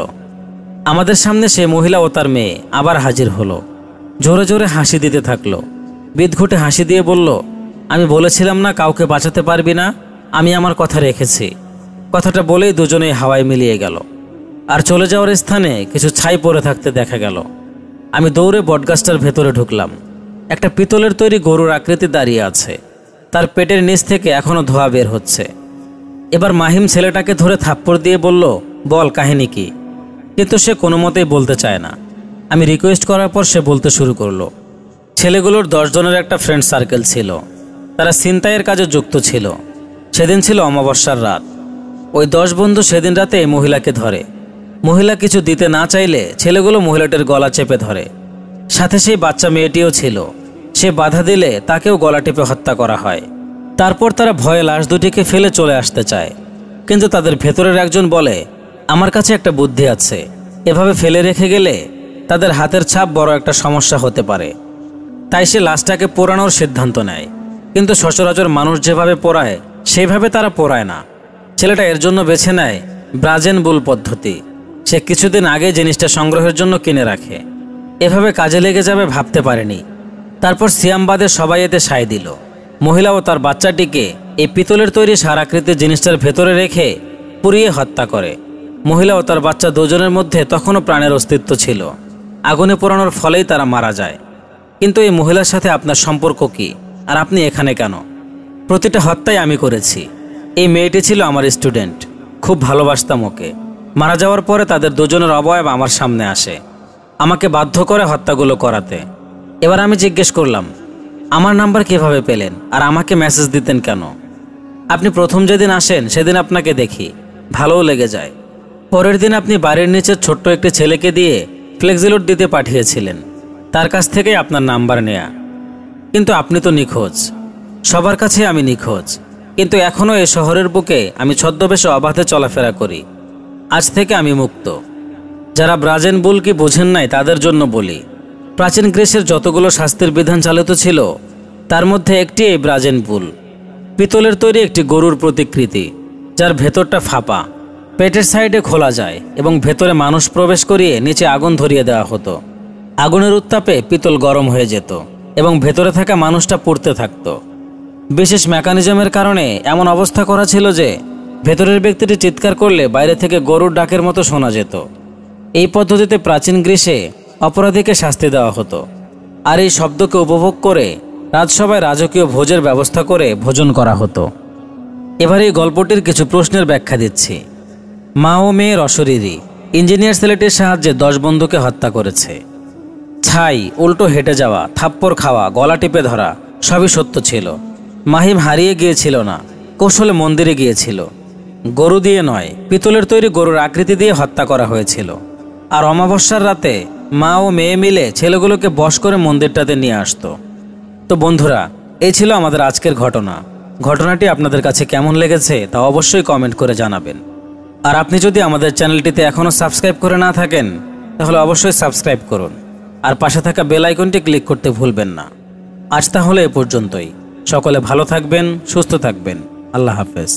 আমাদের সামনে সে মহিলা ও তার মেয়ে আবার হাজির হলো। জোরে জোরে হাসি দিতে থাকলো। বিদঘুটে হাসি দিয়ে বলল, আমি বলেছিলাম না কাউকে বাঁচাতে পারবি না? আমি আমার কথা রেখেছি। কথাটা বলেই দুজনেই হাওয়ায় মিলিয়ে গেল। আর চলে যাওয়ার স্থানে কিছু ছাই পড়ে থাকতে দেখা গেল। আমি দৌড়ে বটগাছটার ভেতরে ঢুকলাম। একটা পিতলের তৈরি গরুর আকৃতি দাঁড়িয়ে আছে। তার পেটের নিচ থেকে এখনো ধোঁয়া বের হচ্ছে। এবার মাহিম ছেলেটাকে ধরে থাপ্পড় দিয়ে বলল, বল কাহিনী কি? কিন্তু সে কোনো মতেই বলতে চায় না। আমি রিকোয়েস্ট করার পর সে বলতে শুরু করলো। ছেলেগুলোর 10 জনের একটা ফ্রেন্ড সার্কেল ছিল। তারা ছিনতাইয়ের কাজে যুক্ত ছিল। সেদিন ছিল অমাবস্যার রাত। ওই 10 বন্ধু সেদিন রাতে এই মহিলাকে ধরে। মহিলা কিছু দিতে না চাইলে ছেলেগুলো মহিলাটির গলা চেপে ধরে। সাথে সেই বাচ্চা মেয়েটিও ছিল। সে বাধা দিলে তাকেও গলা টিপে হত্যা করা হয়। তারপর তারা ভয়ে লাশ দুটিকে ফেলে চলে আসতে চায়, কিন্তু তাদের ভেতরের একজন বলে, আমার কাছে একটা বুদ্ধি আছে। এভাবে ফেলে রেখে গেলে তাদের হাতের ছাপ বড় একটা সমস্যা হতে পারে। তাই সে লাশটাকে পোড়ানোর সিদ্ধান্ত নেয়। কিন্তু সচরাচর মানুষ যেভাবে পোড়ায় সেইভাবে তারা পোড়ায় না। ছেলেটা এর জন্য বেছে নেয় ব্রাজেন বুল পদ্ধতি। সে কিছুদিন আগে জিনিসটা সংগ্রহের জন্য কিনে রাখে। এভাবে কাজে লেগে যাবে ভাবতে পারেনি। তারপর সিয়ামবাদে সবাই এতে সায় দিল। মহিলা ও তার বাচ্চাটিকে এই পিতলের তৈরি সারাকৃতির জিনিসটার ভেতরে রেখে পুড়িয়ে হত্যা করে। মহিলা ও তার বাচ্চা দুজনের মধ্যে তখনও প্রাণের অস্তিত্ব ছিল। আগুনে পোড়ানোর ফলেই তারা মারা যায়। কিন্তু এই মহিলার সাথে আপনার সম্পর্ক কি, আর আপনি এখানে কেন? প্রতিটা হত্যাই আমি করেছি। এই মেয়েটি ছিল আমার স্টুডেন্ট। খুব ভালোবাসতাম ওকে। মারা যাওয়ার পরে তাদের দুজনের অবয়ব আমার সামনে আসে, আমাকে বাধ্য করে হত্যাগুলো করাতে। এবার আমি জিজ্ঞেস করলাম, আমার নাম্বার কিভাবে পেলেন আর আমাকে মেসেজ দিতেন কেন? আপনি প্রথম যেদিন আসেন সেদিন আপনাকে দেখি, ভালোও লেগে যায়। পরের দিন আপনি বাড়ির নিচের ছোট্ট একটি ছেলেকে দিয়ে ফ্লেক্সিলোড দিতে পাঠিয়েছিলেন, তার কাছ থেকেই আপনার নাম্বার নেয়া। কিন্তু আপনি তো নিখোঁজ, সবার কাছে আমি নিখোঁজ, কিন্তু এখনও এ শহরের বুকে আমি ছদ্মবেশে অবাধে চলাফেরা করি। আজ থেকে আমি মুক্ত। যারা ব্রাজেন বুল কি বোঝেন নাই তাদের জন্য বলি, প্রাচীন গ্রিসের যতগুলো শাস্তির বিধান চালিত ছিল তার মধ্যে একটি এই ব্রাজেন বুল। পিতলের তৈরি একটি গরুর প্রতিকৃতি, যার ভেতরটা ফাঁপা, পেটের সাইডে খোলা যায় এবং ভেতরে মানুষ প্রবেশ করিয়ে নিচে আগুন ধরিয়ে দেওয়া হতো। আগুনের উত্তাপে পিতল গরম হয়ে যেত এবং ভেতরে থাকা মানুষটা পুড়তে থাকত। বিশেষ মেকানিজমের কারণে এমন অবস্থা করা ছিল যে ভেতরের ব্যক্তিটি চিৎকার করলে বাইরে থেকে গরুর ডাকের মতো শোনা যেত। এই পদ্ধতিতে প্রাচীন গ্রিসে অপরাধীকে শাস্তি দেওয়া হতো, আর এই শব্দকে উপভোগ করে রাজসভায় রাজকীয় ভোজের ব্যবস্থা করে ভোজন করা হতো। এবার এই গল্পটির কিছু প্রশ্নের ব্যাখ্যা দিচ্ছি। মা ও মেয়ের অশরীরী ইঞ্জিনিয়ার ছেলেটির সাহায্যে 10 বন্ধুকে হত্যা করেছে। ছাই, উল্টো হেঁটে যাওয়া, থাপ্পড় খাওয়া, গলা টিপে ধরা সবই সত্য ছিল। মাহিম হারিয়ে গিয়েছিল না, কৌশলে মন্দিরে গিয়েছিল। গরু দিয়ে নয়, পিতলের তৈরি গরুর আকৃতি দিয়ে হত্যা করা হয়েছিল। আর অমাবস্যার রাতে মা ও মেয়ে মিলে ছেলেগুলোকে বশ করে মন্দিরটাতে নিয়ে আসতো। তো বন্ধুরা, এই ছিল আমাদের আজকের ঘটনা। ঘটনাটি আপনাদের কাছে কেমন লেগেছে তা অবশ্যই কমেন্ট করে জানাবেন। আর আপনি যদি আমাদের চ্যানেলটিতে এখনও সাবস্ক্রাইব করে না থাকেন তাহলে অবশ্যই সাবস্ক্রাইব করুন, আর পাশে থাকা বেল আইকনটি ক্লিক করতে ভুলবেন না। আজ তাহলে এ পর্যন্তই। সকলে ভালো থাকবেন, সুস্থ থাকবেন। আল্লাহ হাফেজ।